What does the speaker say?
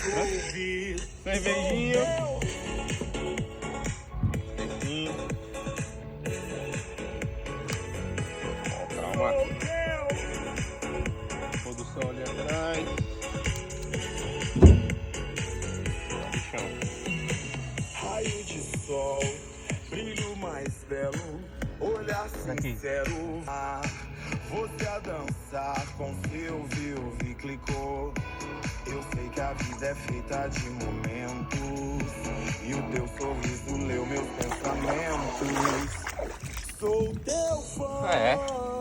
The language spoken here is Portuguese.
Cervejinha. Cervejinha. Ó, calma. Pôr do sol ali atrás. Raio de sol, brilho mais belo, olhar sincero. Você a dançar com seu viu, clicou. Eu sei que a vida é feita de momentos e o teu sorriso leu meus pensamentos. Sou teu fã.